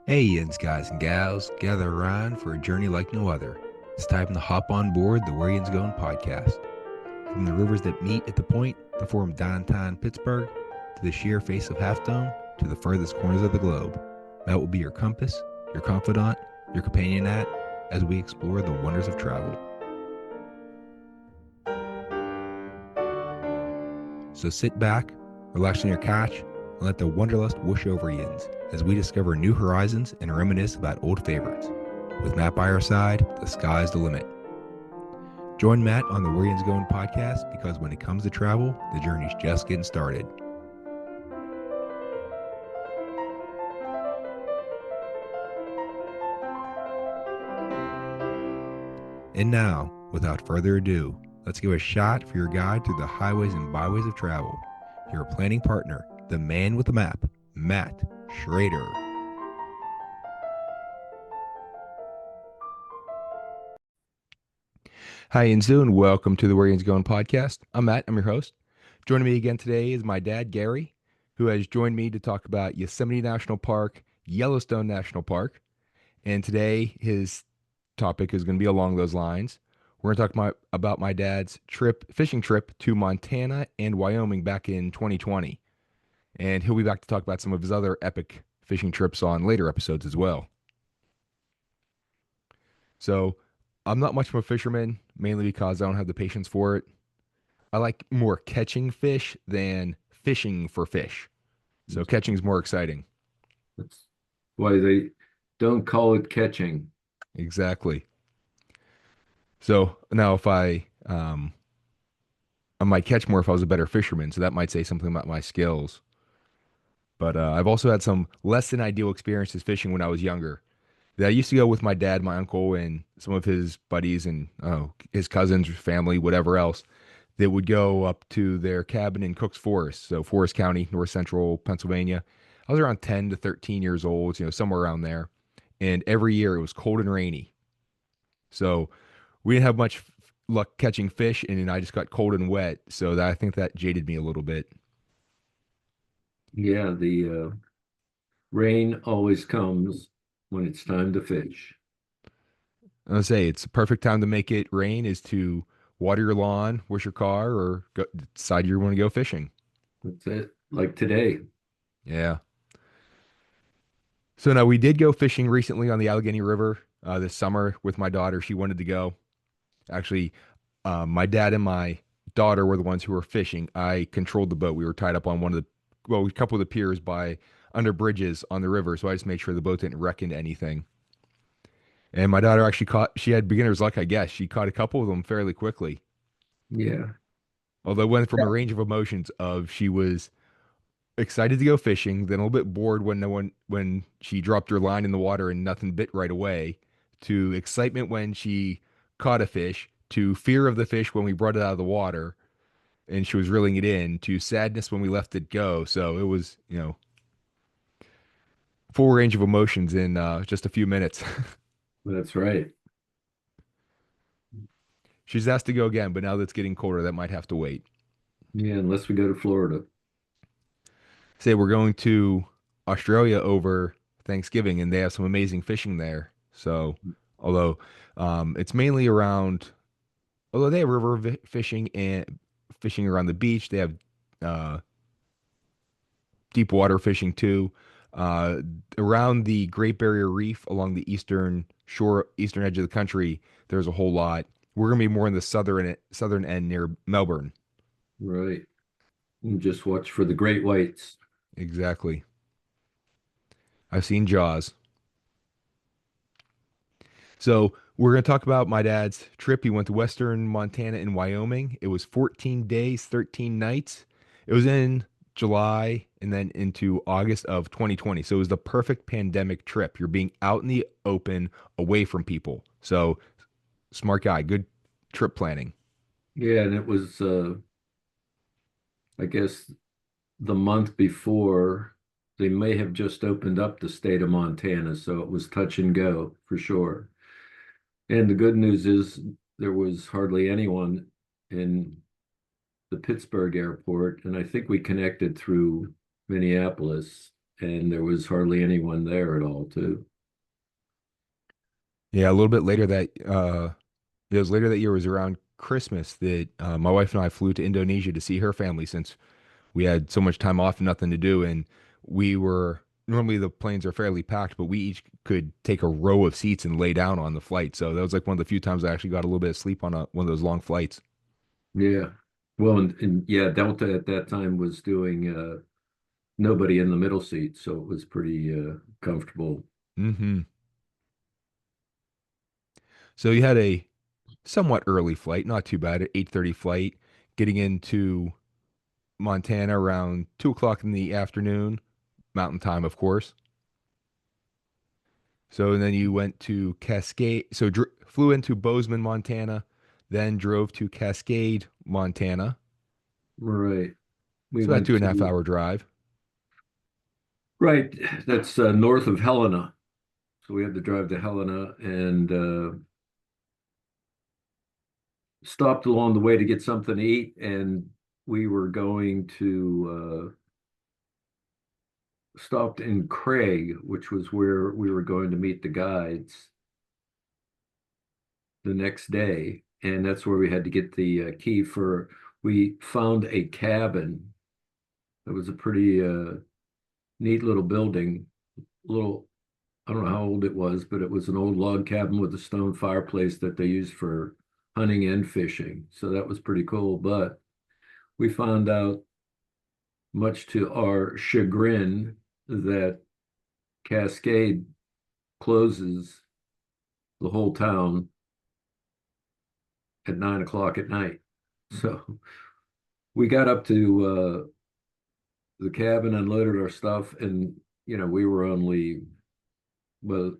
Hey, Yinz guys and gals, gather around for a journey like no other. It's time to hop on board the Yinz Goin podcast. From the rivers that meet at the point to form downtown Pittsburgh, to the sheer face of Half Dome, to the furthest corners of the globe, Matt will be your compass, your confidant, your companion as we explore the wonders of travel. So sit back, relax on your couch, and let the wanderlust whoosh over Yinz as we discover new horizons and reminisce about old favorites. With Matt by our side, the sky's the limit. Join Matt on the Yinz Goin podcast because when it comes to travel, the journey's just getting started. And now, without further ado, let's give a shot for your guide through the highways and byways of travel. Your planning partner, the man with the map, Matt Schraeder. Hi, Yinzu, and welcome to the Where Yinz Goin podcast. I'm Matt, I'm your host. Joining me again today is my dad, Garry, who has joined me to talk about Yosemite National Park, Yellowstone National Park. And today, his topic is going to be along those lines. We're going to talk about my dad's fishing trip to Montana and Wyoming back in 2020. And he'll be back to talk about some of his other epic fishing trips on later episodes as well. So, I'm not much of a fisherman, mainly because I don't have the patience for it. I like more catching fish than fishing for fish. So catching is more exciting. That's why they don't call it catching. Exactly. So now if I might catch more if I was a better fisherman. So that might say something about my skills. But I've also had some less than ideal experiences fishing when I was younger. I used to go with my dad, my uncle, and some of his buddies and his cousins, family, whatever else. That would go up to their cabin in Cook's Forest, so Forest County, north central Pennsylvania. I was around 10 to 13 years old, somewhere around there. And every year it was cold and rainy. So we didn't have much luck catching fish, and I just got cold and wet. So I think that jaded me a little bit. Yeah, the rain always comes when it's time to fish. I would say it's a perfect time to make it rain is to water your lawn, wash your car, or decide you want to go fishing. That's it. Like today. Yeah. So now we did go fishing recently on the Allegheny River this summer with my daughter. She wanted to go. Actually, my dad and my daughter were the ones who were fishing. I controlled the boat. We were tied up on a couple of the piers by under bridges on the river. So I just made sure the boat didn't wreck into anything. And my daughter actually she had beginner's luck, I guess. She caught a couple of them fairly quickly. Yeah, Although it went from a range of emotions of she was excited to go fishing, then a little bit bored when she dropped her line in the water and nothing bit right away, to excitement when she caught a fish, to fear of the fish when we brought it out of the water and she was reeling it in, to sadness when we left it go. So it was, full range of emotions in just a few minutes. that's right. She's asked to go again, but now that it's getting colder, that might have to wait. Yeah, unless we go to Florida. Say we're going to Australia over Thanksgiving, and they have some amazing fishing there. So, although it's mainly around, although they have fishing and fishing around the beach, they have uh, deep water fishing too. Uh, Around the Great Barrier Reef along the eastern shore, eastern edge of the country, there's a whole lot. We're gonna be more in the southern end near Melbourne. Right. And just watch for the great whites. Exactly. I've seen Jaws. So we're going to talk about my dad's trip. He went to Western Montana and Wyoming. It was 14 days, 13 nights. It was in July and then into August of 2020. So it was the perfect pandemic trip. You're being out in the open, away from people. So smart guy, good trip planning. Yeah, and it was I guess the month before they may have just opened up the state of Montana, so it was touch and go for sure. And the good news is there was hardly anyone in the Pittsburgh airport, and I think we connected through Minneapolis. and there was hardly anyone there at all, too. Yeah, a little bit later that it was later that year was around Christmas that my wife and I flew to Indonesia to see her family since we had so much time off and nothing to do. And we were normally the planes are fairly packed, but we each could take a row of seats and lay down on the flight. So that was like one of the few times I actually got a little bit of sleep on one of those long flights. Yeah. Well, and yeah, Delta at that time was doing nobody in the middle seat, so it was pretty comfortable. Hmm. So you had a somewhat early flight, not too bad, at 8:30 flight, getting into Montana around 2 o'clock in the afternoon, Mountain Time, of course. So and then you went to Cascade. So flew into Bozeman, Montana, then drove to Cascade, Montana. Right. We So that went two and a half to, hour drive. right, that's north of Helena. So we had to drive to Helena and stopped along the way to get something to eat. And we were going to stopped in Craig, which was where we were going to meet the guides the next day. And that's where we had to get the key for, we found a cabin. It was a pretty neat little building, little, I don't know how old it was, but it was an old log cabin with a stone fireplace that they used for hunting and fishing. So that was pretty cool. But we found out, much to our chagrin, that Cascade closes the whole town at 9 o'clock at night. So we got up to the cabin, unloaded our stuff, and we were only, well,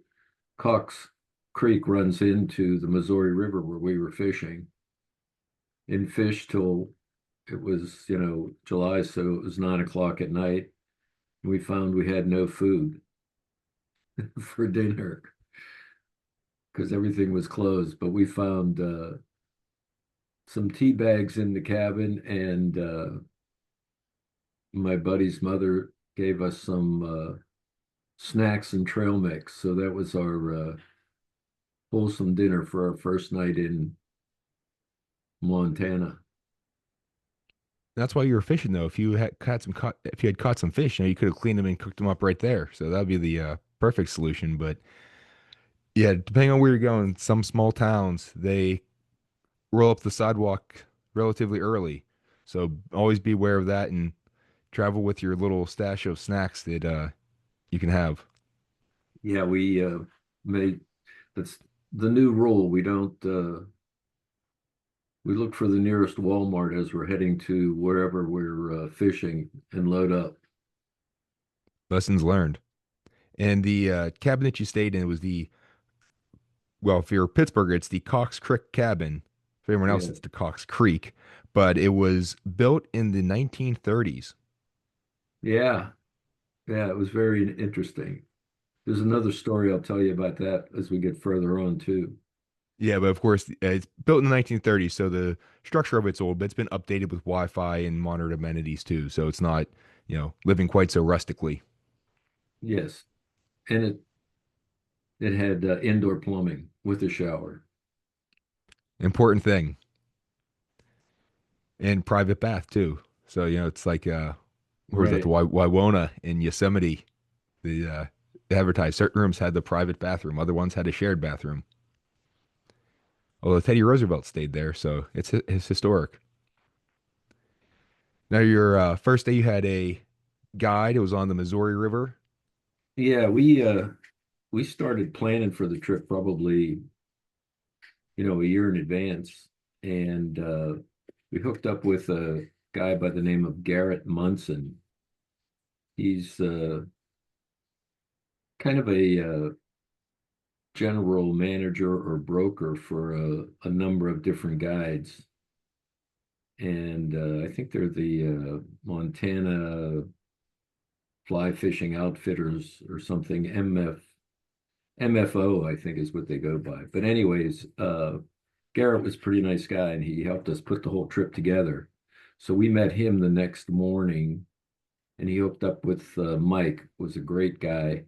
Cox Creek runs into the Missouri River where we were fishing, and fished till it was, July, so it was 9 o'clock at night. And we found we had no food for dinner because everything was closed. But we found some tea bags in the cabin, and my buddy's mother gave us some snacks and trail mix. So that was our wholesome dinner for our first night in Montana. That's why you were fishing though. If you had if you had caught some fish, you could have cleaned them and cooked them up right there. So that'd be the perfect solution. But yeah, depending on where you're going, some small towns they roll up the sidewalk relatively early. So always be aware of that and travel with your little stash of snacks that you can have. Yeah, we made that's the new rule. We look for the nearest Walmart as we're heading to wherever we're fishing and load up. Lessons learned. And the cabin that you stayed in was well, if you're a Pittsburgher, it's the Cox Creek cabin. For everyone else, Yeah. it's the Cox Creek. But it was built in the 1930s. Yeah. Yeah, it was very interesting. There's another story I'll tell you about that as we get further on too. Yeah, but of course, it's built in the 1930s, so the structure of it's old, but it's been updated with Wi-Fi and modern amenities too. So it's not, living quite so rustically. Yes. And it had indoor plumbing with a shower. Important thing. And private bath too. So, it's like where was that? The Right. Waiwona in Yosemite. The they advertised certain rooms had the private bathroom, other ones had a shared bathroom. Although Teddy Roosevelt stayed there, so it's historic. Now, your first day, you had a guide. It was on the Missouri River. Yeah, we started planning for the trip probably, a year in advance. And we hooked up with a guy by the name of Garrett Munson. He's kind of a general manager or broker for a number of different guides. And I think they're the Montana Fly Fishing Outfitters or something, MFO, I think is what they go by. But anyways, Garrett was a pretty nice guy, and he helped us put the whole trip together. So we met him the next morning and he hooked up with Mike, was a great guy.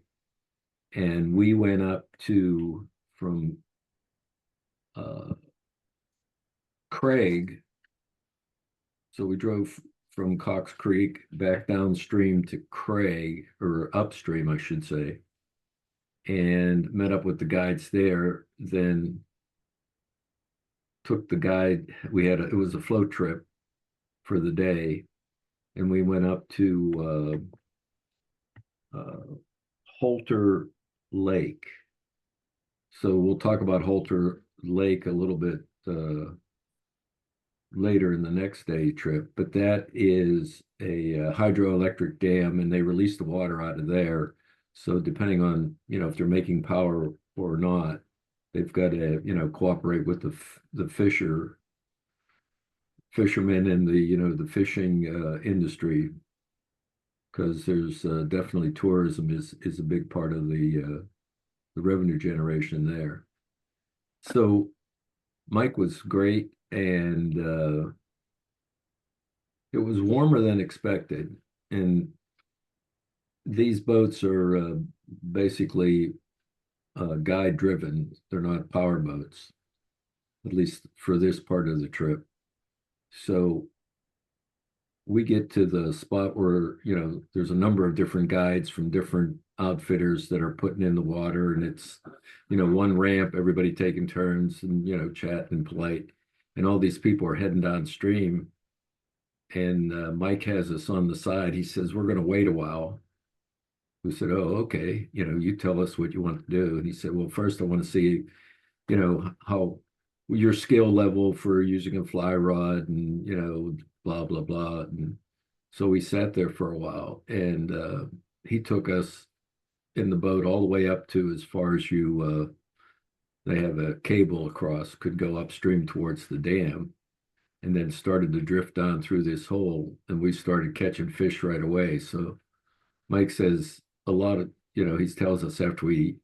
And we went up to from uh, Craig. So we drove from Cox Creek back downstream to Craig, or upstream, I should say, and met up with the guides there. Then took the guide. It was a float trip for the day, and we went up to Holter Lake. So we'll talk about Holter Lake a little bit later in the next day trip, but that is a hydroelectric dam, and they release the water out of there. So depending on, if they're making power or not, they've got to, cooperate with the fishermen and the fishing industry, because there's definitely tourism is a big part of the revenue generation there. So Mike was great, and it was warmer than expected. And these boats are basically guide driven. They're not power boats, at least for this part of the trip. So we get to the spot where, there's a number of different guides from different outfitters that are putting in the water, and it's, one ramp, everybody taking turns and, chatting and polite. And all these people are heading downstream. And Mike has us on the side. He says, "We're going to wait a while." We said, "Oh, okay. You tell us what you want to do." And he said, "Well, first I want to see, how your skill level for using a fly rod and, blah, blah, blah." And so we sat there for a while, and he took us in the boat all the way up to as far as they have a cable across, could go upstream towards the dam, and then started to drift down through this hole, and we started catching fish right away. So Mike says a lot of, he tells us after we,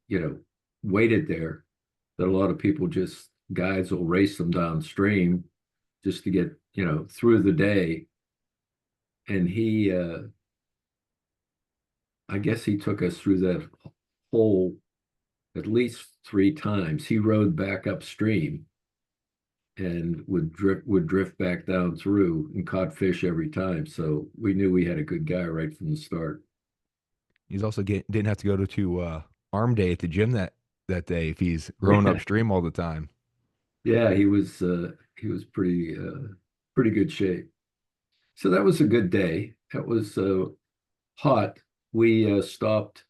waited there, that a lot of people just, guides will race them downstream just to get, through the day. And I guess he took us through that hole at least 3 times. He rode back upstream and would drift back down through and caught fish every time. So we knew we had a good guy right from the start. He's also didn't have to go to arm day at the gym that day if he's rowing Yeah, upstream all the time. yeah, he was pretty good shape. So that was a good day. That was hot. We stopped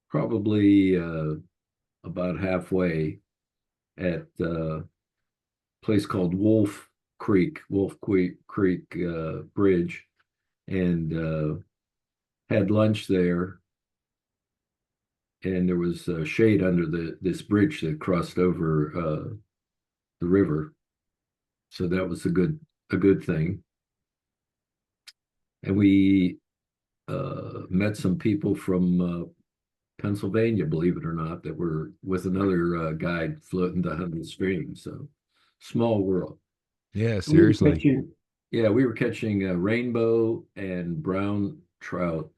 probably about halfway at a place called Wolf Creek Bridge, and had lunch there. And there was shade under this bridge that crossed over the river, so that was a good thing. And we met some people from Pennsylvania, believe it or not, that were with another guide floating down the stream. So small world. Yeah, We were seriously. catching, yeah, we were catching rainbow and brown trout.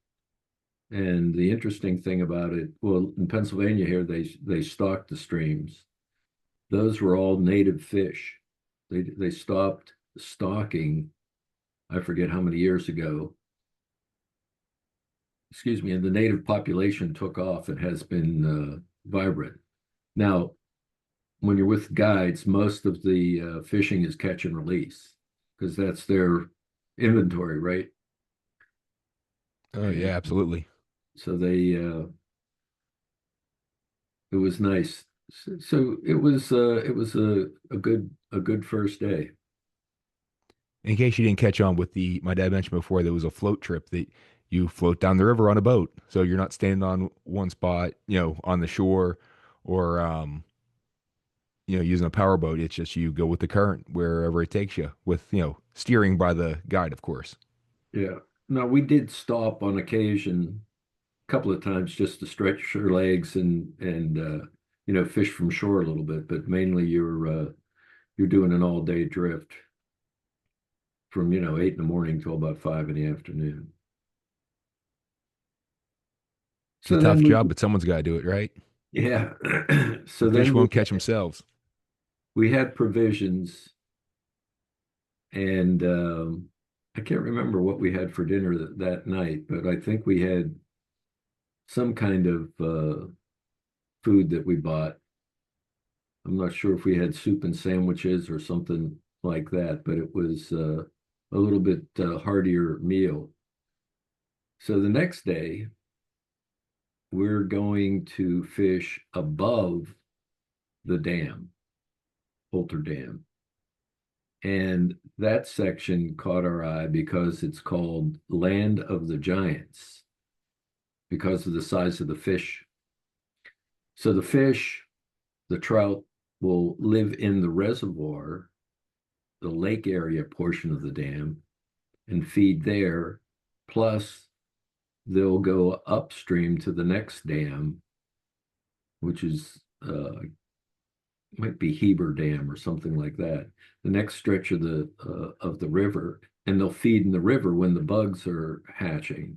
And the interesting thing about it, well, in Pennsylvania here, they stock the streams. Those were all native fish. They stopped stocking, I forget how many years ago. Excuse me, and the native population took off and has been vibrant. Now, when you're with guides, most of the fishing is catch and release, because that's their inventory, right? Oh And yeah, absolutely. so it was nice. So it was a good first day. In case you didn't catch on with the my dad mentioned before, there was a float trip that you float down the river on a boat. So you're not standing on one spot, on the shore or using a power boat. It's just you go with the current wherever it takes you with, steering by the guide, of course. Yeah. Now we did stop on occasion, a couple of times, just to stretch our legs and fish from shore a little bit, but mainly you're doing an all day drift from 8 in the morning till about 5 in the afternoon. It's a So then tough we, job, but someone's got to do it, right? yeah. The So fish then we won't catch themselves. we had provisions, and I can't remember what we had for dinner that night, but I think we had some kind of food that we bought. I'm not sure if we had soup and sandwiches or something like that, but it was a little bit heartier meal. So the next day, we're going to fish above the dam, Holter Dam. And that section caught our eye because it's called Land of the Giants because of the size of the fish. So the fish, the trout, will live in the reservoir, the lake area portion of the dam, and feed there. Plus, they'll go upstream to the next dam, which is might be Heber Dam or something like that. The next stretch of the river, and they'll feed in the river when the bugs are hatching.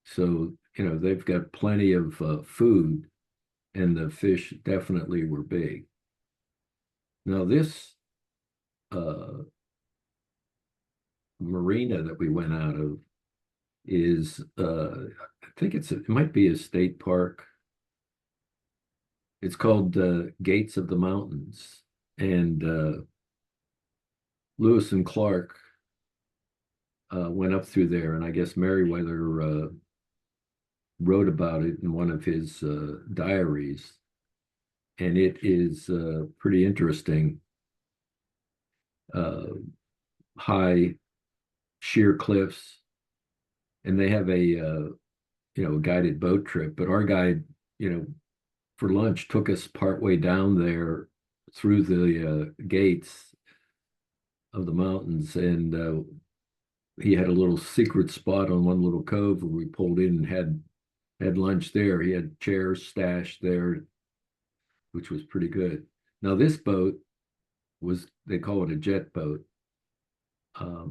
So they've got plenty of food, and the fish definitely were big. Now this uh, marina that we went out of is I think it might be a state park. It's called Gates of the Mountains, and Lewis and Clark went up through there, and I guess Meriwether wrote about it in one of his diaries, and it is pretty interesting. Uh, High sheer cliffs, and they have a guided boat trip. But our guide, you know, for lunch took us partway down there through the gates of the mountains, and he had a little secret spot on one little cove where we pulled in and had lunch there. He had chairs stashed there, which was pretty good. Now this boat was, they call it a jet boat.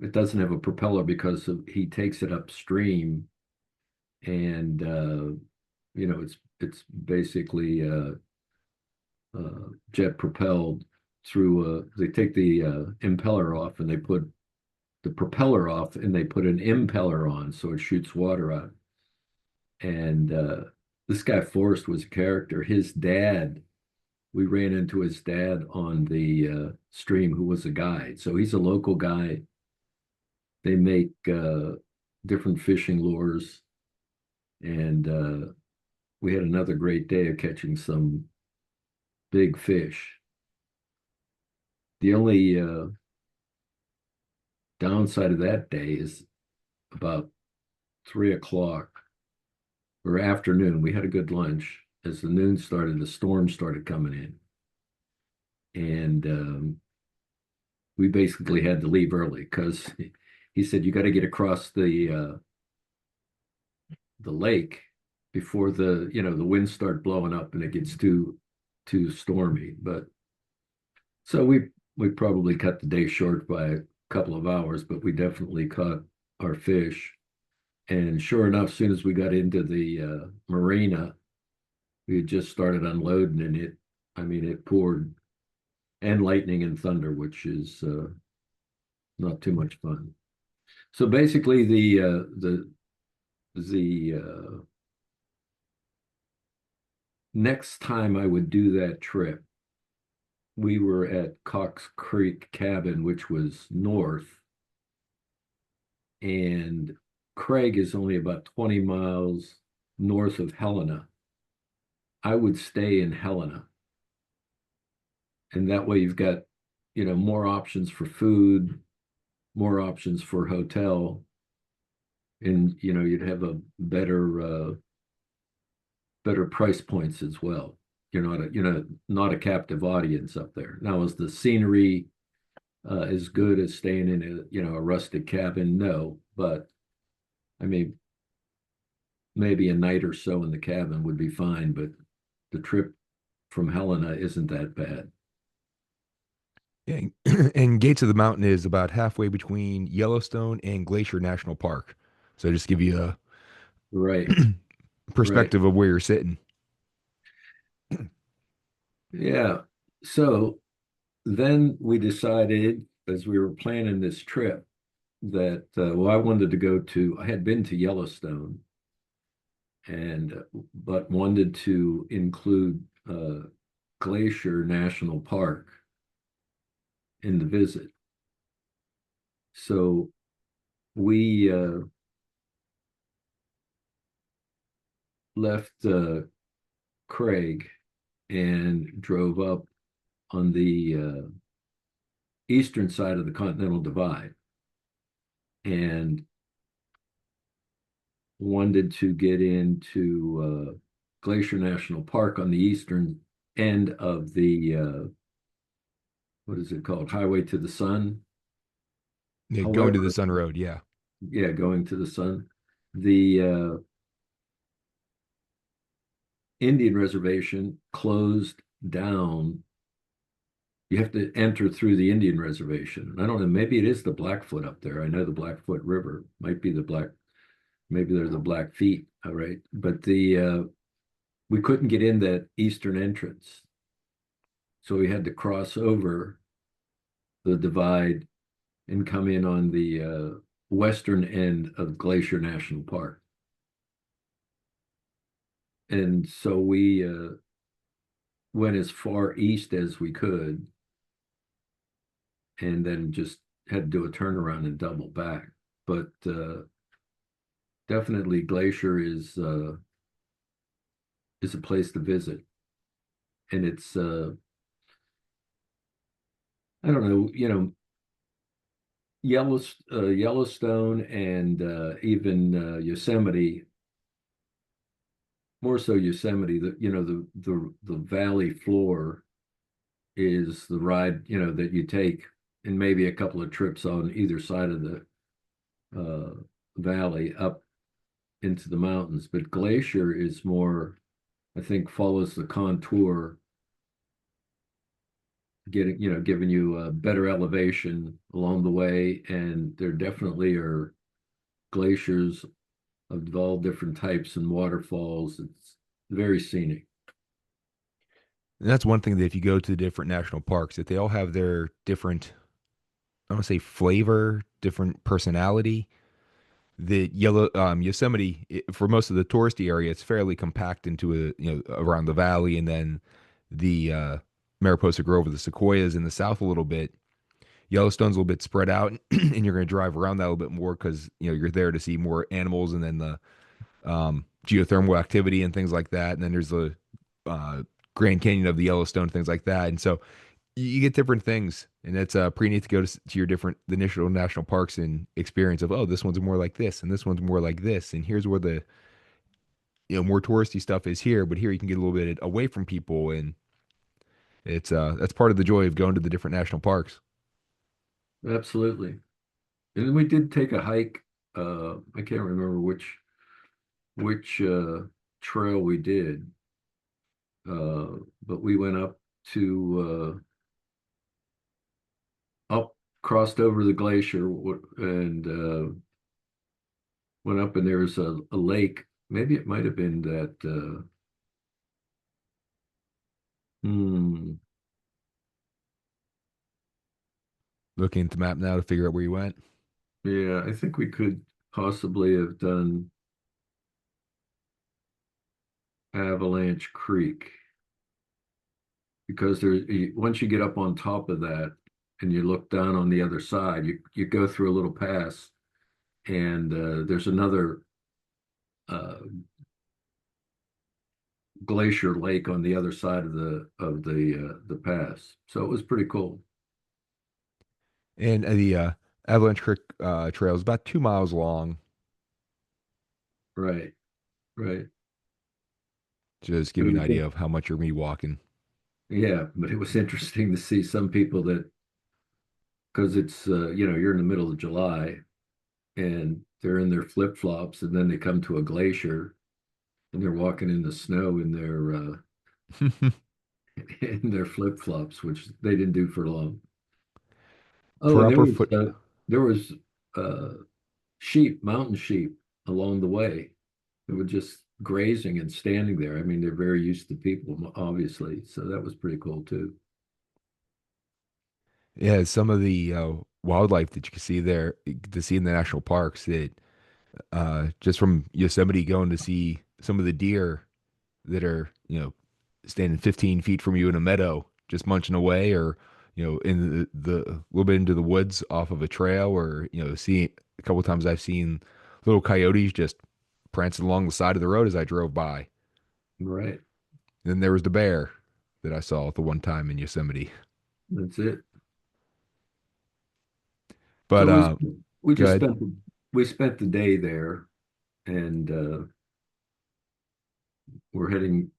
It doesn't have a propeller because he takes it upstream, and it's basically jet propelled through. They take the impeller off and they put the propeller off and they put an impeller on so it shoots water out. And this guy Forrest was a character. His dad, we ran into his dad on the stream, who was a guide. So he's a local guy. They make different fishing lures, and we had another great day of catching some big fish. The only downside of that day is about 3 o'clock or afternoon. We had a good lunch. As the noon started, the storm started coming in, and we basically had to leave early because he said you got to get across the lake before the winds start blowing up and it gets too stormy. But so we probably cut the day short by a couple of hours, but we definitely caught our fish. And sure enough, as soon as we got into the marina, we had just started unloading, and it poured, and lightning and thunder, which is not too much fun. So basically, the next time I would do that trip, we were at Cox Creek Cabin, which was north, and Craig is only about 20 miles north of Helena. I would stay in Helena, and that way you've got, more options for food, more options for hotel, and you'd have a better price points as well. You're not a captive audience up there. Now, is the scenery as good as staying in a rustic cabin? No, but I mean, maybe a night or so in the cabin would be fine, but the trip from Helena isn't that bad. Yeah, and Gates of the Mountain is about halfway between Yellowstone and Glacier National Park. So just give you a Right. right. perspective of where you're sitting. Yeah. So then we decided as we were planning this trip that, well, I wanted to go to, I had been to Yellowstone and, but wanted to include Glacier National Park in the visit. So we left Craig and drove up on the eastern side of the Continental Divide and wanted to get into Glacier National Park on the eastern end of the what is it called? Highway to the Sun. Yeah, going to the However, Sun Road. Yeah. yeah, going to the sun. The Indian reservation closed down. You have to enter through the Indian reservation. I don't know, maybe it is the Blackfoot up there. I know the Blackfoot River might be the Black, maybe they're the Blackfeet, all right. But the we couldn't get in that eastern entrance. So we had to cross over the divide and come in on the western end of Glacier National Park. And so we went as far east as we could and then just had to do a turnaround and double back. But definitely Glacier is a place to visit. And it's I don't know, Yellowstone and even Yosemite, more so Yosemite, the valley floor is the ride, that you take and maybe a couple of trips on either side of the valley up into the mountains. But Glacier is more, I think, follows the contour, giving you a better elevation along the way. And there definitely are glaciers of all different types and waterfalls. It's very scenic. And that's one thing that if you go to the different national parks, that they all have their different, I want to say flavor, different personality. The yellow Yosemite for most of the touristy area, it's fairly compact into a around the valley, and then the Mariposa Grove or the Sequoias in the south a little bit. Yellowstone's a little bit spread out, and you're going to drive around that a little bit more because you're there to see more animals, and then the geothermal activity and things like that. And then there's the uh, Grand Canyon of the Yellowstone, things like that. And so you get different things, and it's pretty neat to go to your different the initial national parks and experience of, oh, this one's more like this, and this one's more like this, and here's where the more touristy stuff is here, but here you can get a little bit away from people, and it's that's part of the joy of going to the different national parks. Absolutely. And then we did take a hike. I can't remember which trail we did, but we went up to up crossed over the glacier and went up and there was a lake. Maybe it might have been that. Hmm, Looking at the map now to figure out where you went. yeah, I think we could possibly have done Avalanche Creek because once you get up on top of that and you look down on the other side, you go through a little pass and there's another uh, glacier lake on the other side of the pass. So it was pretty cool. And the Avalanche Creek Trail is about 2 miles long. Right, right. Just It give you an was, idea of how much you're gonna be walking. yeah, but it was interesting to see some people that because it's you're in the middle of July and they're in their flip-flops and then they come to a glacier and they're walking in the snow in their flip-flops, which they didn't do for long. Oh, and Proper foot. there was uh sheep, mountain sheep along the way. It would just grazing and standing there. I mean, they're very used to people, obviously. So that was pretty cool too. Yeah, some of the wildlife that you can see there to see in the national parks that just from Yosemite going to see some of the deer that are, standing 15 feet from you in a meadow, just munching away, or, in the little bit into the woods off of a trail, or, see a couple of times I've seen little coyotes just prancing along the side of the road as I drove by. Right. Then there was the bear that I saw at the one time in Yosemite. That's it. So But we just good. spent the day there, and we're heading,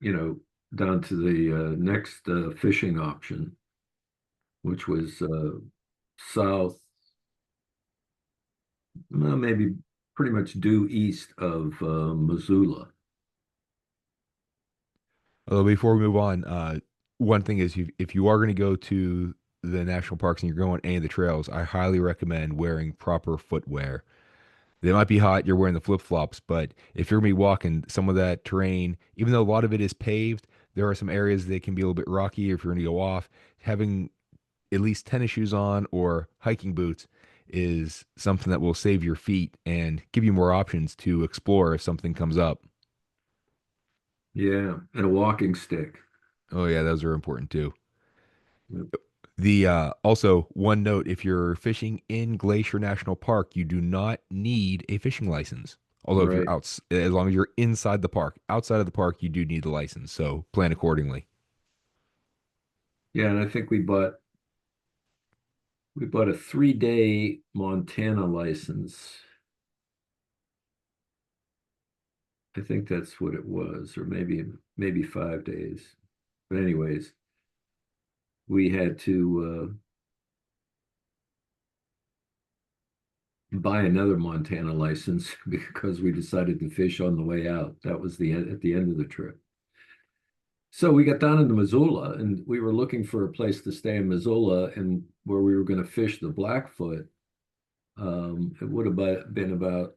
down to the next fishing option, which was south, well, maybe pretty much due east of Missoula. Although before we move on, one thing is if you are going to go to the national parks and you're going any of the trails, I highly recommend wearing proper footwear. They might be hot, you're wearing the flip-flops, but if you're going to be walking some of that terrain, even though a lot of it is paved, there are some areas that can be a little bit rocky if you're going to go off. Having at least tennis shoes on or hiking boots is something that will save your feet and give you more options to explore if something comes up. Yeah, and a walking stick. Oh yeah, those are important too. Yep. The also one note, if you're fishing in Glacier National Park, you do not need a fishing license. Although if you're Right. out, as long as you're inside the park, outside of the park, you do need a license. So plan accordingly. Yeah, and I think we bought a 3-day Montana license. I think that's what it was, or maybe 5 days. But anyways, we had to buy another Montana license because we decided to fish on the way out. That was at the end of the trip. So we got down into Missoula, and we were looking for a place to stay in Missoula, and where we were going to fish the Blackfoot. It would have been about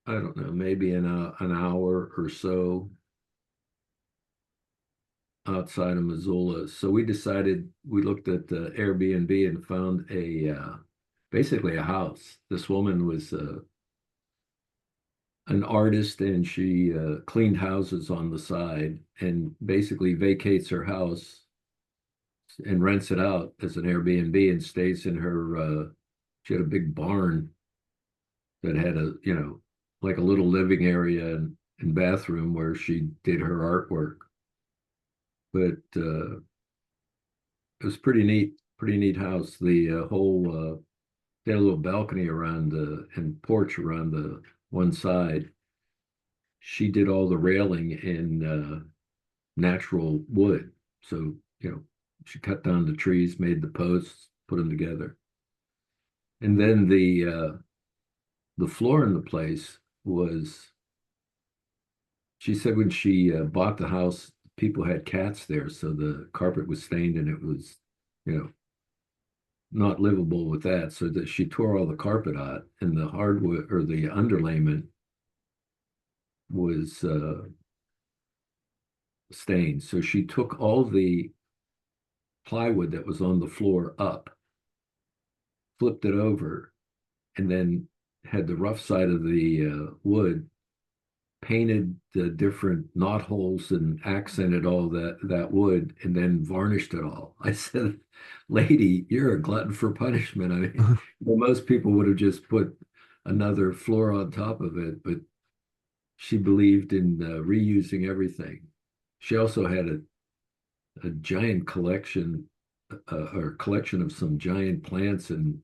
I don't know, maybe an hour or so outside of Missoula. So we looked at the Airbnb and found basically a house. This woman was an artist, and she cleaned houses on the side and basically vacates her house and rents it out as an Airbnb and stays in her. She had a big barn that had like a little living area and bathroom where she did her artwork. But it was pretty neat house. The whole they had a little balcony around the and porch around the one side. She did all the railing in natural wood. So, she cut down the trees, made the posts, put them together. And then the floor in the place was, she said when she bought the house, people had cats there, so the carpet was stained and it was, you know, not livable with that. So that she tore all the carpet out, and the hardwood or the underlayment was stained. So she took all the plywood that was on the floor up, flipped it over, and then had the rough side of the wood painted the different knot holes and accented all that wood, and then varnished it all. I said, "Lady, you're a glutton for punishment." I mean, well, most people would have just put another floor on top of it, but she believed in reusing everything. She also had a giant collection, or collection of some giant plants, and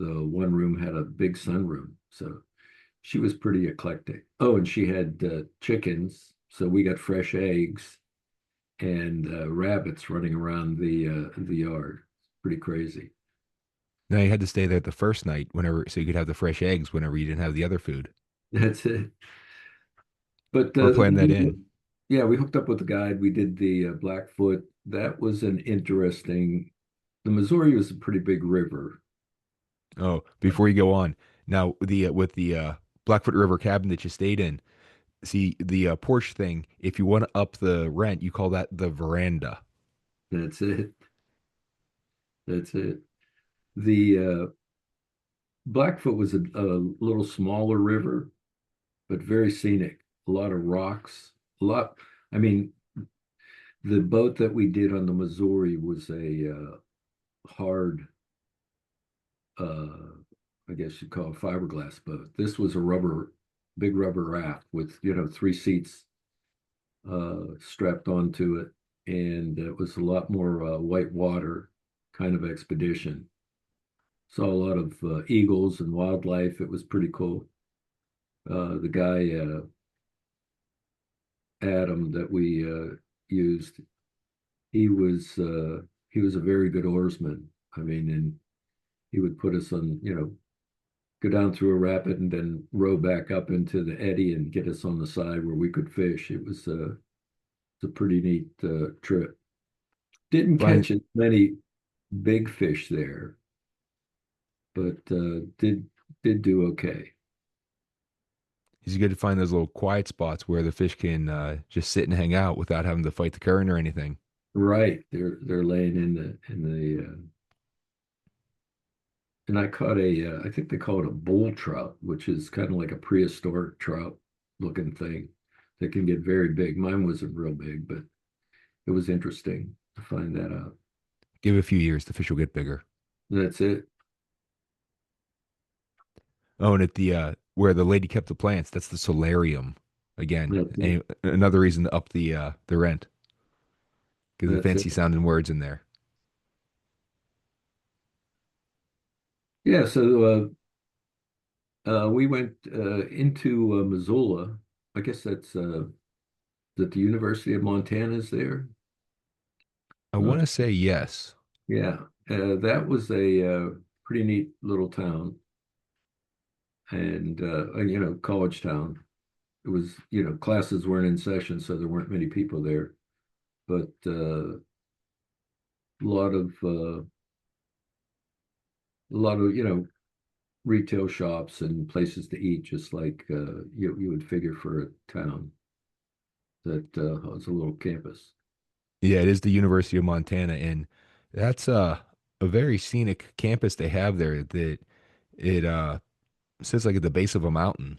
the one room had a big sunroom. So she was pretty eclectic. Oh, and she had chickens, so we got fresh eggs and rabbits running around the yard. Pretty crazy. Now you had to stay there the first night whenever, so you could have the fresh eggs whenever you didn't have the other food, That's it. But or plan that in. yeah, we hooked up with the guide. We did the Blackfoot. That was an interesting. The Missouri was a pretty big river. Oh, before you go on, now with the Blackfoot River cabin that you stayed in. See, the porch thing, if you want to up the rent, you call that the veranda. That's it. That's it. The Blackfoot was a little smaller river, but very scenic. A lot of rocks. A lot. I mean, the boat that we did on the Missouri was a hard, uh, I guess you'd call it fiberglass boat. This was a big rubber raft with, three seats strapped onto it. And it was a lot more white water kind of expedition. Saw a lot of eagles and wildlife. It was pretty cool. The guy, Adam, that we used, he was a very good oarsman. I mean, and he would put us on, go down through a rapid and then row back up into the eddy and get us on the side where we could fish. It's a pretty neat trip. Didn't Find catch as many big fish there, but did do okay. it's good to find those little quiet spots where the fish can just sit and hang out without having to fight the current or anything. Right, they're laying and I caught I think they call it a bull trout, which is kind of like a prehistoric trout looking thing that can get very big. Mine wasn't real big, but it was interesting to find that out. Give it a few years, the fish will get bigger. That's it. Oh, and at the where the lady kept the plants, that's the solarium. Again, That's it. another reason to up the rent because the That's fancy it. sounding words in there. Yeah, so we went into Missoula. I guess that's that the University of Montana is there. I Uh, want to say yes. yeah, that was a pretty neat little town and college town. It was, classes weren't in session, so there weren't many people there, but a lot of retail shops and places to eat, just like you would figure for a town that has a little campus. Yeah, it is the University of Montana, and that's a very scenic campus they have there. That it sits like at the base of a mountain,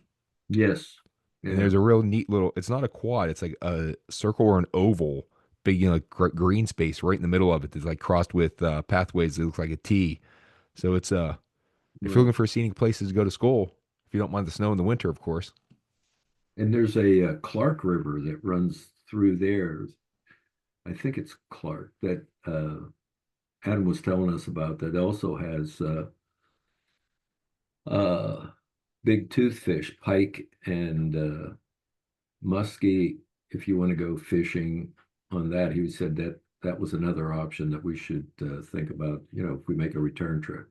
Yes, and yeah, there's a real neat little. It's not a quad; it's like a circle or an oval, big like green space right in the middle of it. That's like crossed with pathways that look like a T. So it's if you're right. looking for scenic places to go to school, if you don't mind the snow in the winter, of course. And there's a Clark River that runs through there. I think it's Clark that Adam was telling us about that also has uh, big toothfish, pike and muskie. If you want to go fishing on that, he said that that was another option that we should think about, if we make a return trip.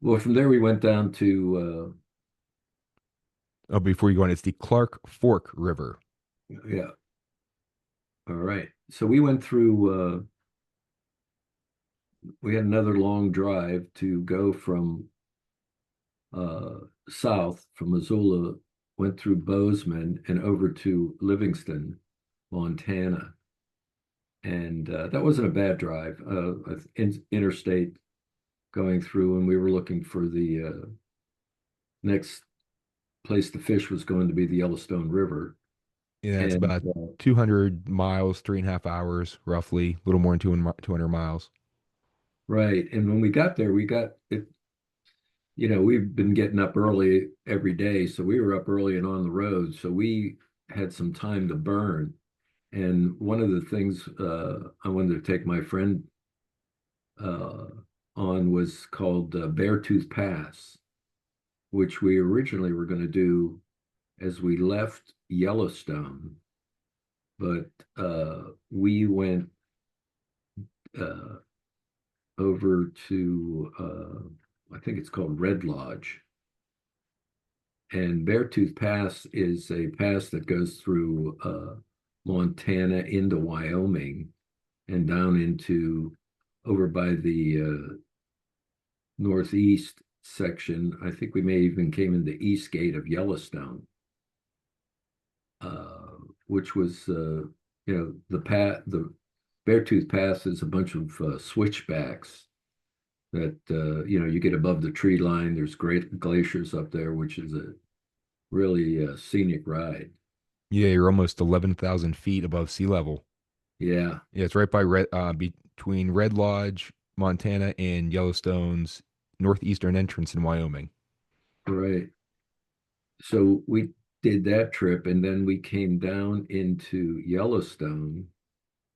Well, from there we went down to Oh, before you go on, it's the Clark Fork River. yeah, all right. So we went through we had another long drive to go from uh, south from Missoula, went through Bozeman and over to Livingston, Montana. And that wasn't a bad drive. Interstate going through, and we were looking for the next place to fish was going to be the Yellowstone River. Yeah, it's And about 200 miles, 3.5 hours, roughly, a little more than 200 miles. right, and when we got there, we got it. We've been getting up early every day, so we were up early and on the road. So we had some time to burn. And one of the things I wanted to take my friend uh, on was called Beartooth Pass, which we originally were going to do as we left Yellowstone, but we went uh, over to I think it's called Red Lodge. And Beartooth Pass is a pass that goes through Montana into Wyoming and down into over by the northeast section. I think we may even came in the east gate of Yellowstone, which was the Beartooth Pass is a bunch of switchbacks that you get above the tree line. There's great glaciers up there, which is a really scenic ride. Yeah, you're almost 11,000 feet above sea level. Yeah, Yeah, it's right by between Red Lodge, Montana, and Yellowstone's northeastern entrance in Wyoming. right. So we did that trip, and then we came down into Yellowstone,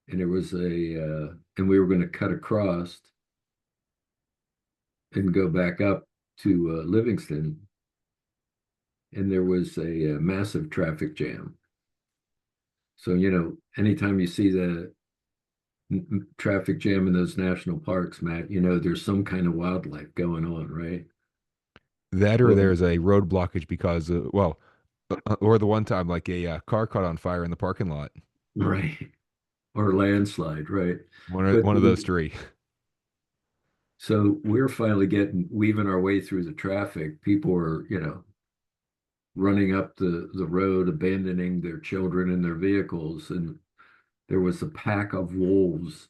and there was and we were going to cut across and go back up to Livingston, and there was a massive traffic jam. So, anytime you see the traffic jam in those national parks, Matt, there's some kind of wildlife going on, right? That or Well, there's a road blockage because, or the one time like a car caught on fire in the parking lot. right. Or landslide, right? But One of those three. so we're finally weaving our way through the traffic. People are, running up the road, abandoning their children in their vehicles. And there was a pack of wolves.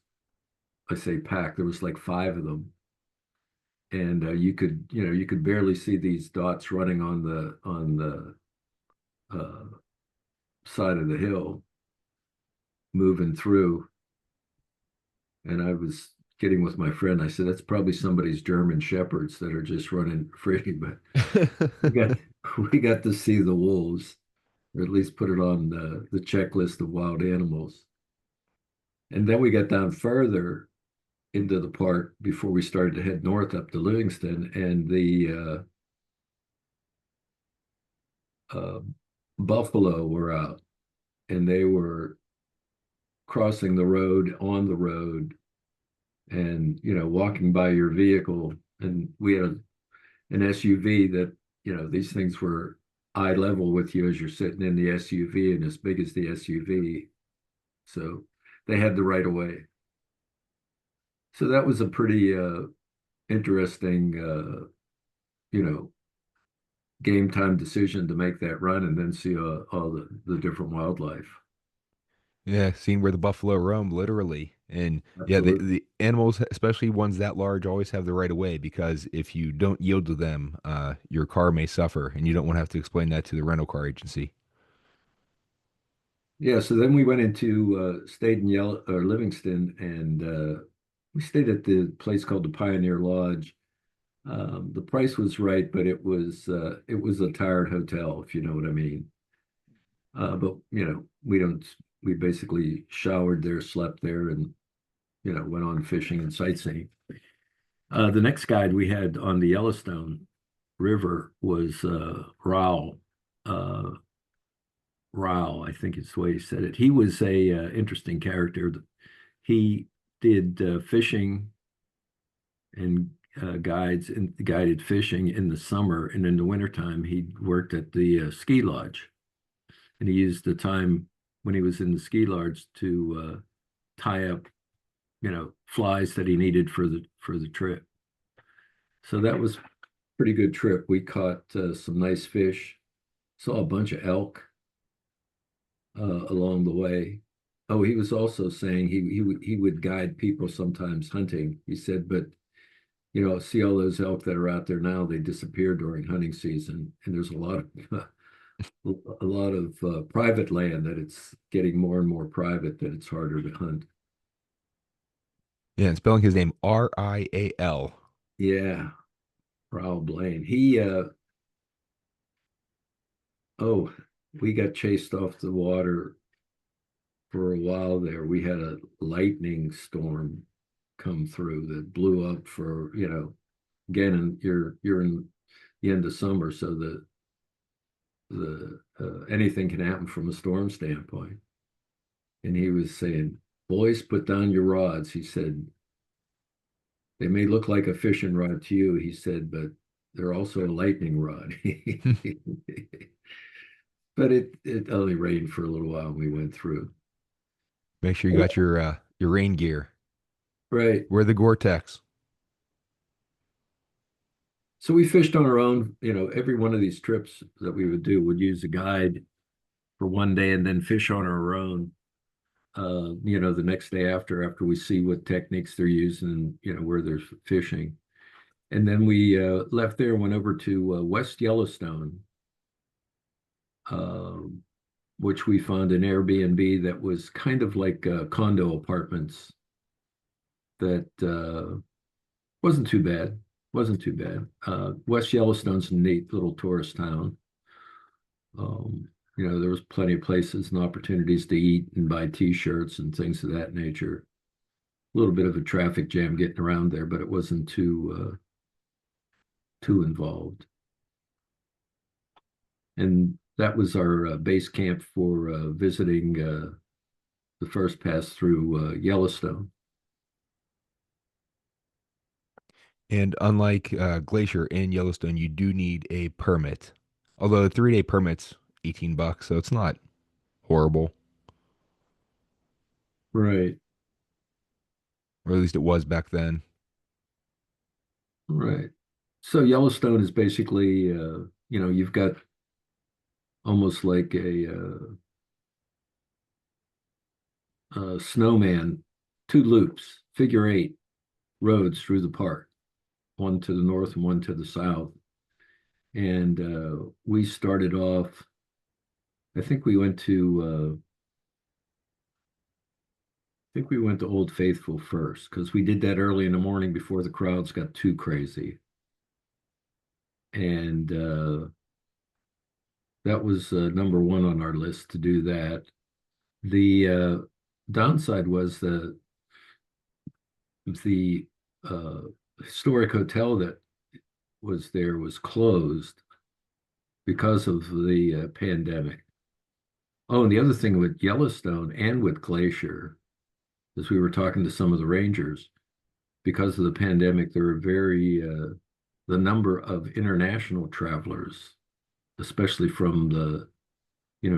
I say pack, there was like five of them. And you could barely see these dots running on the side of the hill, moving through. And I was getting with my friend. I said, that's probably somebody's German shepherds that are just running free. But we got we got to see the wolves, or at least put it on the checklist of wild animals. And then we got down further into the park before we started to head north up to Livingston, and the uh, buffalo were out, and they were crossing the road on the road, and walking by your vehicle. And we had an SUV that these things were eye level with you as you're sitting in the SUV, and as big as the SUV. So they had the right of way. So that was a pretty interesting, you know, game time decision to make that run and then see all the different wildlife. Yeah, seeing where the buffalo roam, literally. And yeah, Absolutely. the animals, especially ones that large, always have the right of way because if you don't yield to them, your car may suffer, and you don't want to have to explain that to the rental car agency. Yeah. So then we went into stayed in Livingston, and we stayed at the place called the Pioneer Lodge. The price was right, but it was a tired hotel, if you know what I mean. But we basically showered there, slept there, and went on fishing and sightseeing. The next guide we had on the Yellowstone River was Rao. Uh, Rao, I think is the way he said it. He was a interesting character. He did fishing and guided fishing in the summer, and in the wintertime he worked at the ski lodge, and he used the time when he was in the ski lodge to tie up flies that he needed for the trip. So that was a pretty good trip. We caught some nice fish, saw a bunch of elk along the way. Oh, he was also saying he would guide people sometimes hunting. He said, but see all those elk that are out there now, they disappear during hunting season, and there's a lot of private land that it's getting more and more private, that it's harder to hunt. Yeah, and spelling his name Rial. Yeah, Raul Blaine. Oh, we got chased off the water for a while there. We had a lightning storm come through that blew up for, again, and you're in the end of summer, so the anything can happen from a storm standpoint. And he was saying, "Boys, put down your rods." He said, "They may look like a fishing rod to you," he said, "but they're also a lightning rod." But it only rained for a little while and we went through. Make sure you got your rain gear. Right. Wear the Gore-Tex. So we fished on our own. Every one of these trips that we would do would use a guide for one day and then fish on our own. The next day after we see what techniques they're using, where they're fishing. And then we left there and went over to West Yellowstone, uh, which we found an Airbnb that was kind of like condo apartments that wasn't too bad. Wasn't too bad. West Yellowstone's a neat little tourist town. Um, there was plenty of places and opportunities to eat and buy T-shirts and things of that nature. A little bit of a traffic jam getting around there, but it wasn't too involved. And that was our base camp for visiting the first pass through Yellowstone. And unlike Glacier and Yellowstone, you do need a permit. Although the 3-day permit's $18, so it's not horrible, Right, or at least it was back then. right. So Yellowstone is basically, you've got almost like a snowman, two loops, figure eight roads through the park, one to the north and one to the south. And we started off, I think we went to I think we went to Old Faithful first because we did that early in the morning before the crowds got too crazy. And that was number one on our list to do that. The downside was the uh, historic hotel that was there was closed because of the pandemic. Oh, and the other thing with Yellowstone and with Glacier, as we were talking to some of the rangers, because of the pandemic, there were the number of international travelers, especially from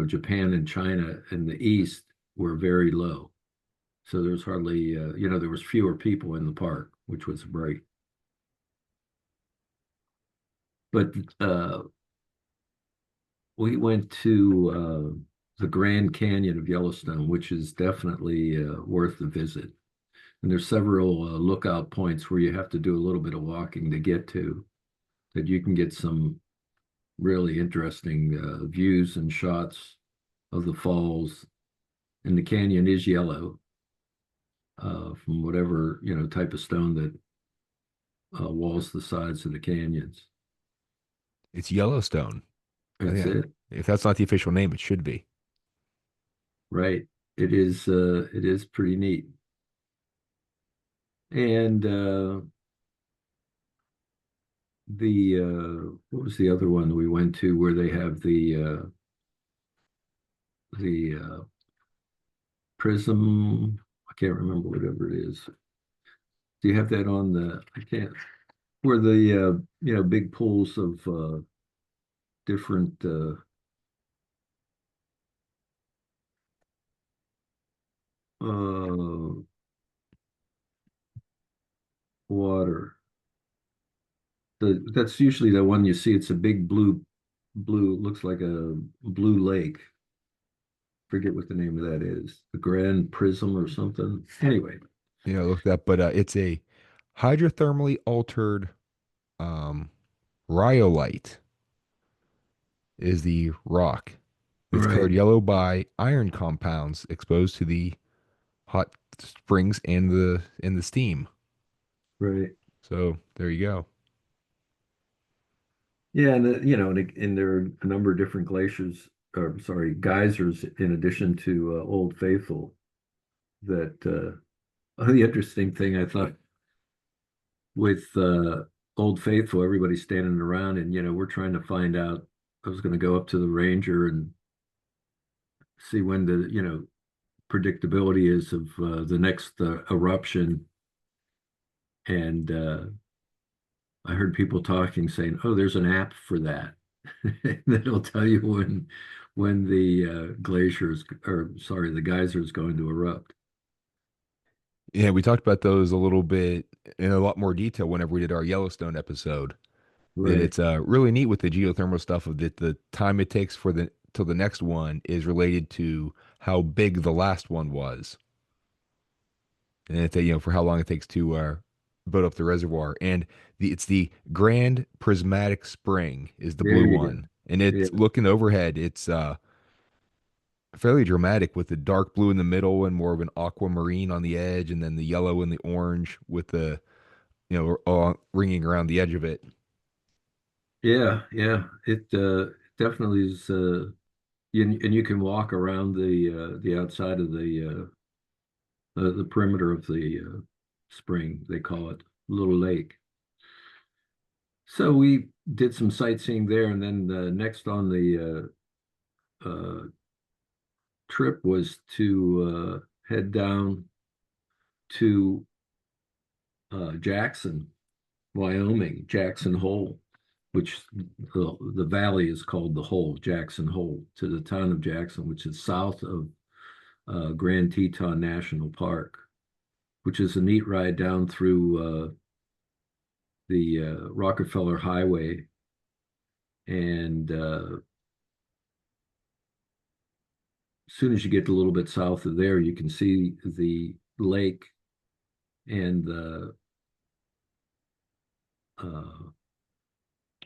Japan and China and the East, were very low. So there's hardly, there was fewer people in the park, which was a break. But we went to the Grand Canyon of Yellowstone, which is definitely worth the visit. And there's several lookout points where you have to do a little bit of walking to get to, that you can get some really interesting views and shots of the falls. And the canyon is yellow from whatever, type of stone that walls the sides of the canyons. It's Yellowstone. I That's think it. if that's not the official name, it should be. Right. It is pretty neat. And the what was the other one we went to where they have the prism? I can't remember whatever it is. Do you have that on the? I can't. Where the big pools of different uh, water. That's usually the one you see. It's a big blue. Looks like a blue lake. Forget what the name of that is. The Grand Prism or something. Anyway, Yeah, look that, but it's a hydrothermally altered um, rhyolite is the rock. It's colored right, yellow by iron compounds exposed to the hot springs and the steam. right. So there you go. Yeah, and and there are a number of different glaciers, or sorry, geysers, in addition to Old Faithful. That the interesting thing I thought with Old Faithful, everybody's standing around, and we're trying to find out. I was going to go up to the ranger and see when the predictability is of the next eruption, and I heard people talking saying, "Oh, there's an app for that that'll tell you when the glaciers, or sorry, the geyser is going to erupt." Yeah, we talked about those a little bit in a lot more detail whenever we did our Yellowstone episode. that Right. it's really neat with the geothermal stuff of that the time it takes for the till the next one is related to how big the last one was, and it's for how long it takes to build up the reservoir. And it's the Grand Prismatic Spring is the There blue you go. one, and Yeah. it's looking overhead. It's fairly dramatic with the dark blue in the middle and more of an aquamarine on the edge, and then the yellow and the orange with the ringing around the edge of it. Yeah. Yeah. It definitely is. And you can walk around the outside of the perimeter of the spring. They call it Little Lake. So we did some sightseeing there, and then next on the trip was to head down to Jackson, Wyoming, Jackson Hole, which the valley is called the Hole, Jackson Hole, to the town of Jackson, which is south of Grand Teton National Park, which is a neat ride down through the Rockefeller Highway. And as soon as you get a little bit south of there, you can see the lake and the uh,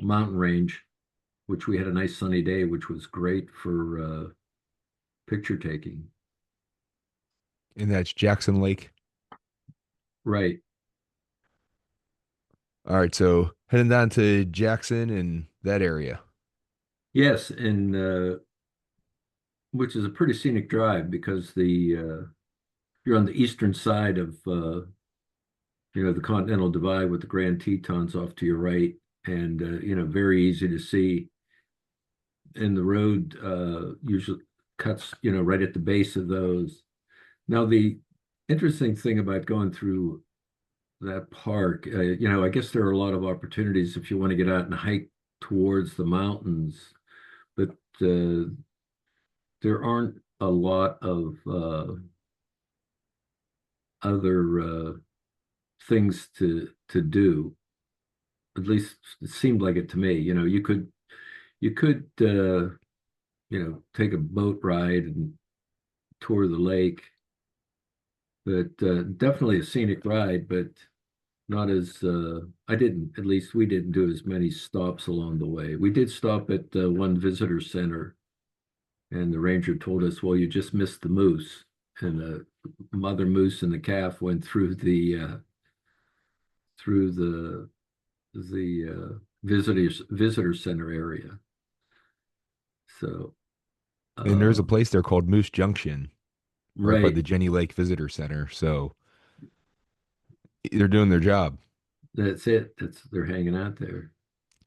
mountain range, which we had a nice sunny day, which was great for picture taking. And that's Jackson Lake. Right. All right, so heading down to Jackson and that area. Yes, and which is a pretty scenic drive because the you're on the eastern side of the Continental Divide with the Grand Tetons off to your right, and very easy to see. And the road usually cuts right at the base of those. Now the interesting thing about going through that park, I guess there are a lot of opportunities if you want to get out and hike towards the mountains, but uh, there aren't a lot of other things to do. At least it seemed like it to me. You could take a boat ride and tour the lake, but definitely a scenic ride, but not as I didn't, at least we didn't do as many stops along the way. We did stop at one visitor center, and the ranger told us, "Well, you just missed the moose." And the mother moose and the calf went through the visitor center area. So And there's a um, place there called Moose Junction, right by the right, Jenny Lake Visitor Center. So they're doing their job. that's it. They're hanging out there.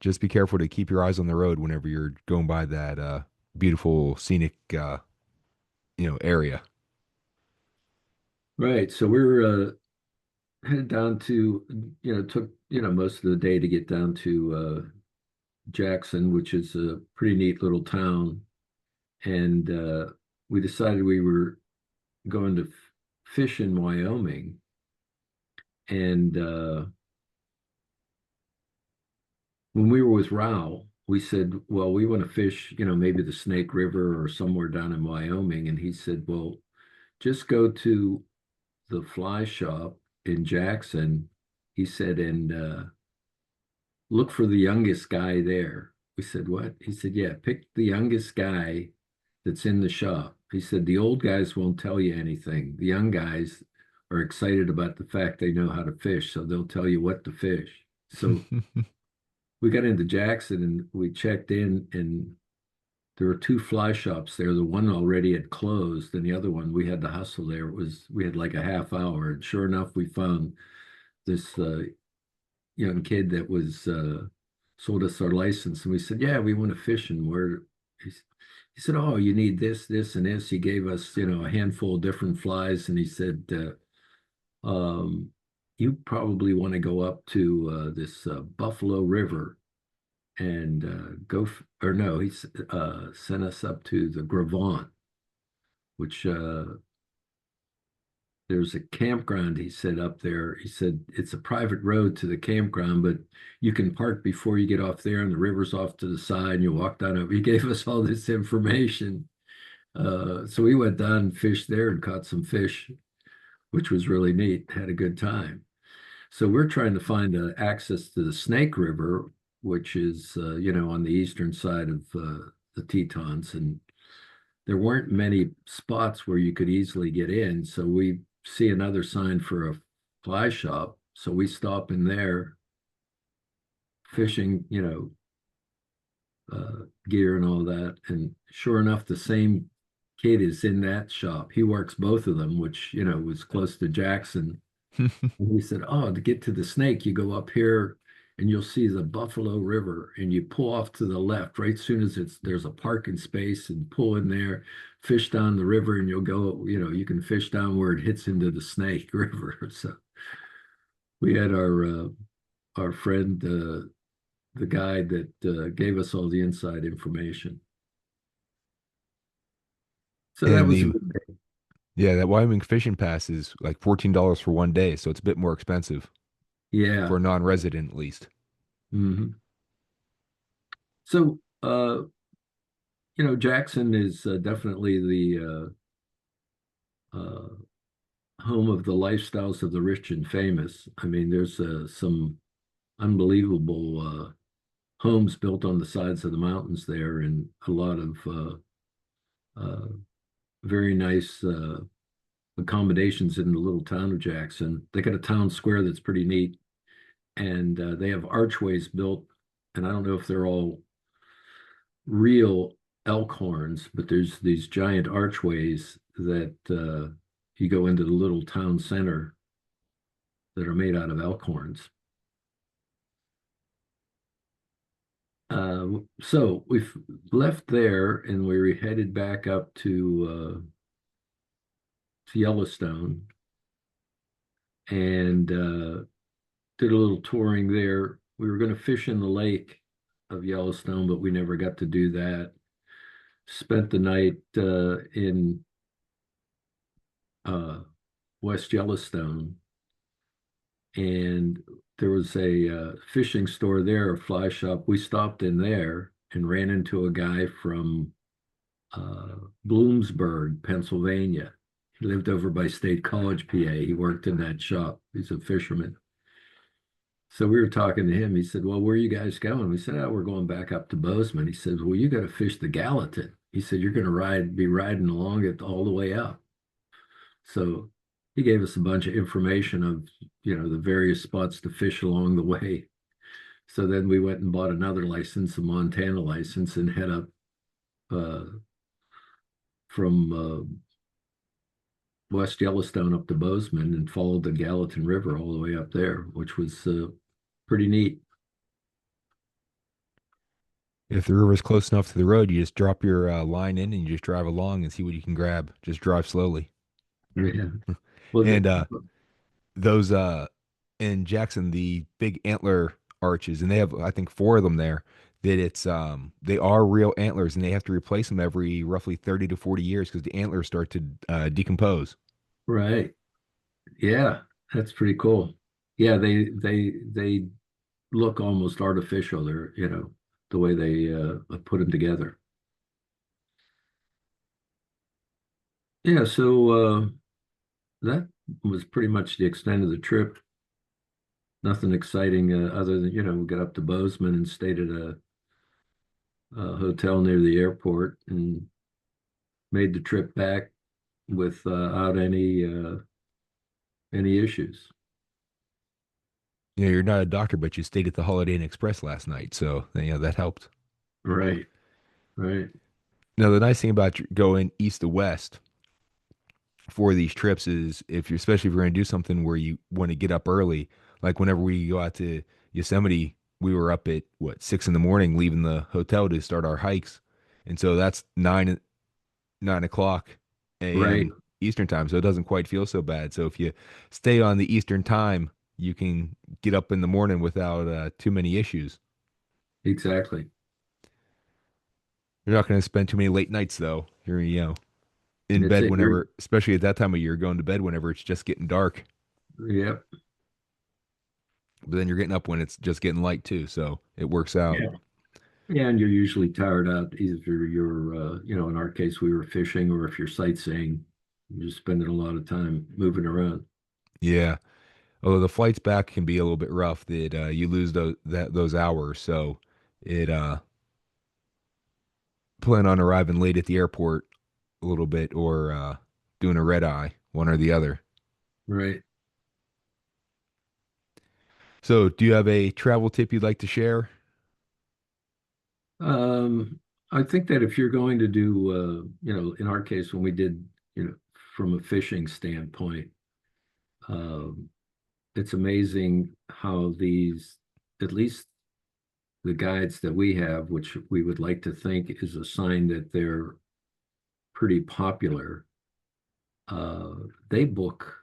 Just be careful to keep your eyes on the road whenever you're going by that beautiful scenic area. Right. So we're headed down to took most of the day to get down to Jackson, which is a pretty neat little town, and we decided we were going to fish in Wyoming, and when we were with Rao, we said, well, we want to fish, maybe the Snake River or somewhere down in Wyoming. And he said, well, just go to the fly shop in Jackson. He said, and look for the youngest guy there. We said, what? He said, yeah, pick the youngest guy that's in the shop. He said, the old guys won't tell you anything. The young guys are excited about the fact they know how to fish, so they'll tell you what to fish. So we got into Jackson and we checked in, and there were two fly shops there. The one already had closed, and the other one we had to hustle there. We had like a half hour, and sure enough, we found this young kid that was sold us our license, and we said, "Yeah, we want to fish." And he said, "Oh, you need this, this, and this." He gave us, a handful of different flies, and he said, "You probably want to go up to this Buffalo River." And or no, he sent us up to the Gravant, which there's a campground, he said, up there. He said it's a private road to the campground, but you can park before you get off there, and the river's off to the side, and you walk down it. He gave us all this information. So we went down and fished there and caught some fish, which was really neat. Had a good time. So we're trying to find access to the Snake River, which is, on the eastern side of the Tetons. And there weren't many spots where you could easily get in. So we see another sign for a fly shop. So we stop in there fishing, gear and all that. And sure enough, the same kid is in that shop. He works both of them, which, was close to Jackson. And he said, "Oh, to get to the Snake, you go up here and you'll see the Buffalo River and you pull off to the left right soon as there's a parking space and pull in there, fish down the river and you'll go, you can fish down where it hits into the Snake River." So we had our friend, the guide that gave us all the inside information. So that And was a the good day. yeah, that Wyoming fishing pass is like $14 for 1 day, so it's a bit more expensive for Yeah. a non-resident at least. Mhm. So, Jackson is definitely the home of the lifestyles of the rich and famous. I mean, there's some unbelievable homes built on the sides of the mountains there, and a lot of uh, very nice accommodations in the little town of Jackson. They got a town square that's pretty neat, and they have archways built, and I don't know if they're all real elk horns, but there's these giant archways that you go into the little town center that are made out of elk horns. So we've left there and we were headed back up to Yellowstone and did a little touring there. We were going to fish in the lake of Yellowstone, but we never got to do that. Spent the night in uh, West Yellowstone, and there was a fishing store there, a fly shop. We stopped in there and ran into a guy from uh, Bloomsburg, Pennsylvania. He lived over by State College, PA. He worked in that shop. He's a fisherman. So we were talking to him. He said, "Well, where are you guys going?" We said, "Oh, we're going back up to Bozeman." He says, "Well, you got to fish the Gallatin." He said, "You're going to be riding along it all the way up." So he gave us a bunch of information of, the various spots to fish along the way. So then we went and bought another license, a Montana license, and head up uh, from West Yellowstone up to Bozeman and followed the Gallatin River all the way up there, which was pretty neat. If the river's close enough to the road, you just drop your line in and you just drive along and see what you can grab. Just drive slowly. Yeah. Well, And those in Jackson, the big antler arches, and they have I think four of them there. That they are real antlers, and they have to replace them every roughly 30 to 40 years because the antlers start to decompose. right. Yeah, that's pretty cool. Yeah, they look almost artificial. They're, the way they put them together. Yeah, so that was pretty much the extent of the trip. Nothing exciting other than, we got up to Bozeman and stayed at a hotel near the airport and made the trip back without any issues. You know, you're not a doctor, but you stayed at the Holiday Inn Express last night, so that helped. Right, right, Now, the nice thing about going east to west for these trips is if you're especially if you're going to do something where you want to get up early, like whenever we go out to Yosemite, we were up at what 6 in the morning, leaving the hotel to start our hikes, and so that's 9 o'clock right. a.m. Eastern time, so it doesn't quite feel so bad. So if you stay on the Eastern time, you can get up in the morning without too many issues. Exactly. You're not going to spend too many late nights though. You're. in That's bed it. You're, whenever, especially at that time of year, going to bed whenever it's just getting dark. yep. But then you're getting up when it's just getting light too, so it works out. Yeah. Yeah, and you're usually tired out either in our case, we were fishing, or if you're sightseeing, you're just spending a lot of time moving around. Yeah. Although the flights back can be a little bit rough, that you lose those hours. So it plan on arriving late at the airport a little bit, or doing a red eye, one or the other. Right. So do you have a travel tip you'd like to share? Um, I think that if you're going to do, in our case, when we did, from a fishing standpoint, um, it's amazing how at least the guides that we have, which we would like to think is a sign that they're pretty popular, uh, they book,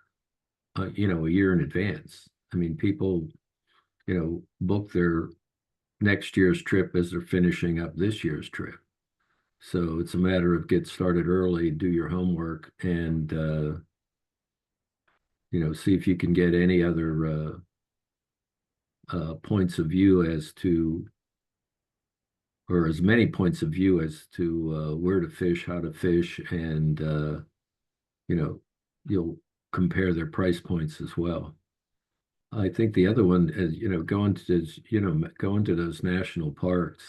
a year in advance. I mean, people, book their next year's trip as they're finishing up this year's trip. So it's a matter of get started early, do your homework, and see if you can get any other points of view as to, or as many points of view as to where to fish, how to fish, and you know, you'll compare their price points as well. I think the other one is, going to those national parks,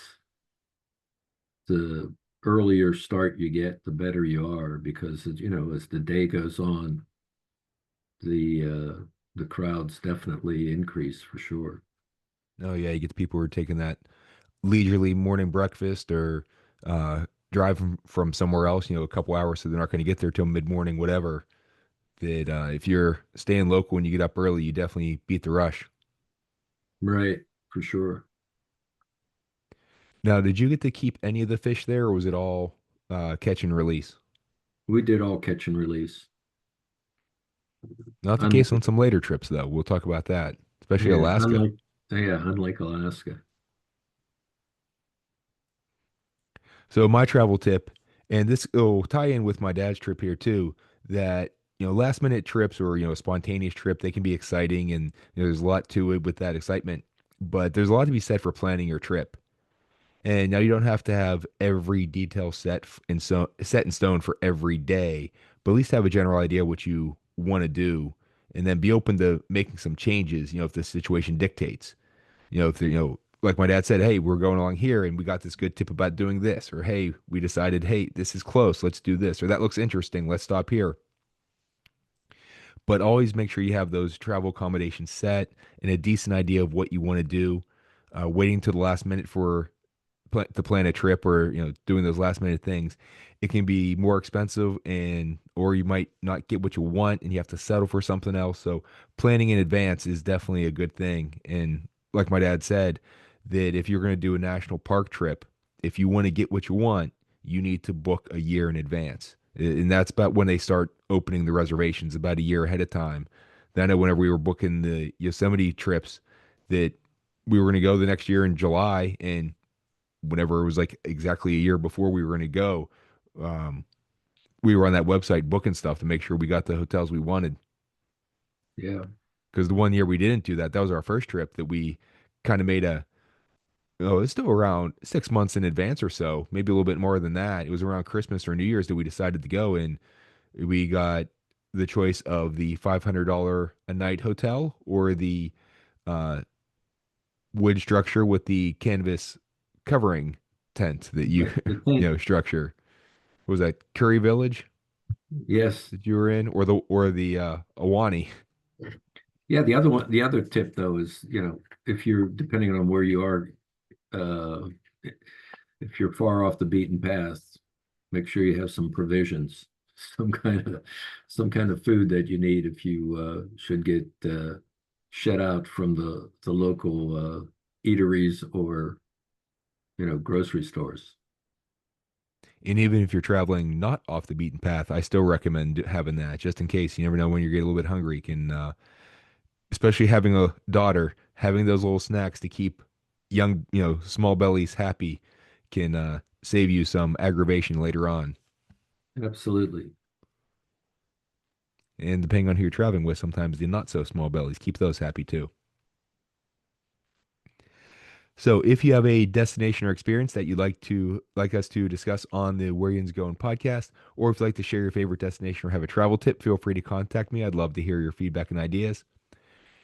the earlier start you get, the better you are, because as the day goes on, the crowds definitely increase for sure. Oh yeah, you get the people who are taking that leisurely morning breakfast, or drive from somewhere else, a couple hours, so they're not going to get there till mid morning, whatever. That if you're staying local and you get up early, you definitely beat the rush. Right, for sure. Now, did you get to keep any of the fish there, or was it all catch and release? We did all catch and release. Not the case on Unlike, some later trips, though. We'll talk about that, especially yeah, Alaska. unlike Alaska. So my travel tip, and this will tie in with my dad's trip here too, that last minute trips, or a spontaneous trip, they can be exciting, and there's a lot to it with that excitement. But there's a lot to be said for planning your trip. And now you don't have to have every detail set in stone for every day, but at least have a general idea what you want to do, and then be open to making some changes, if the situation dictates. If like my dad said, hey, we're going along here and we got this good tip about doing this, or hey, we decided, hey, this is close, let's do this, or that looks interesting, let's stop here. But always make sure you have those travel accommodations set and a decent idea of what you want to do. Waiting to the last minute to plan a trip, or doing those last minute things, it can be more expensive, and or you might not get what you want and you have to settle for something else. So planning in advance is definitely a good thing. And like my dad said, that if you're going to do a national park trip, if you want to get what you want, you need to book a year in advance. And that's about when they start opening the reservations, about a year ahead of time. Then I know whenever we were booking the Yosemite trips, that we were going to go the next year in July, and whenever it was like exactly a year before we were going to go, um, we were on that website booking stuff to make sure we got the hotels we wanted. Yeah, Because the one year we didn't do that, that was our first trip that we kind of made it's still around 6 months in advance or so, maybe a little bit more than that. It was around Christmas or New Year's that we decided to go, and we got the choice of the $500 a night hotel, or the uh, wood structure with the canvas covering tent that you, right. The thing, structure. What was that, Curry Village yes, that you were in, or the Awani? yeah. The other tip though is, if you're depending on where you are, uh, if you're far off the beaten path, make sure you have some provisions, some kind of some kind of food that you need if you should get shut out from the local eateries or grocery stores. And even if you're traveling not off the beaten path, I still recommend having that, just in case. You never know when you get a little bit hungry. Can especially having a daughter, having those little snacks to keep young, small bellies happy, can save you some aggravation later on. Absolutely. And depending on who you're traveling with, sometimes the not so small bellies keep those happy too. So if you have a destination or experience that you'd like us to discuss on the Where Yinz Goin podcast, or if you'd like to share your favorite destination or have a travel tip, feel free to contact me. I'd love to hear your feedback and ideas.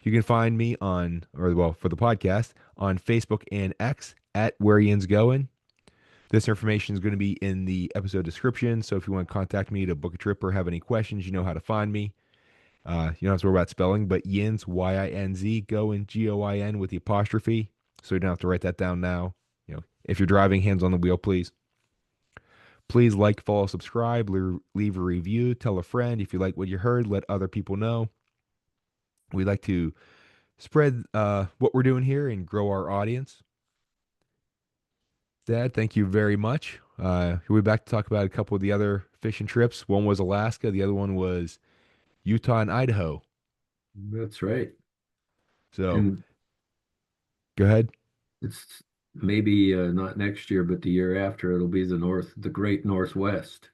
You can find me on, or well, for the podcast, on Facebook and X at Where Yinz Goin. This information is going to be in the episode description. So if you want to contact me to book a trip or have any questions, you know how to find me. You don't have to worry about spelling, but Yinz, Yinz, Goin, Goin with the apostrophe. So you don't have to write that down now. If you're driving, hands on the wheel, please. Please like, follow, subscribe, leave a review, tell a friend. If you like what you heard, let other people know. We'd like to spread what we're doing here and grow our audience. Dad, thank you very much. We'll be back to talk about a couple of the other fishing trips. One was Alaska, the other one was Utah and Idaho. That's right. So And go ahead. it's maybe not next year, but the year after, it'll be the Great Northwest.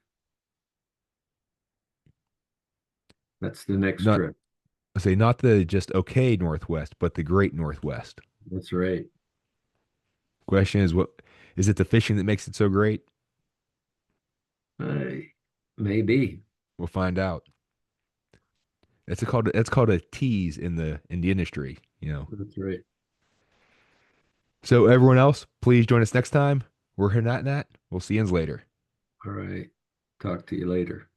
That's the next Not trip. I say not the just okay Northwest, but the Great Northwest. That's right. Question is, what is it? The fishing that makes it so great? Uh, Maybe. We'll find out. That's called a tease in the industry. That's right. So everyone else, please join us next time. We're Nat. We'll see you later. All right. Talk to you later.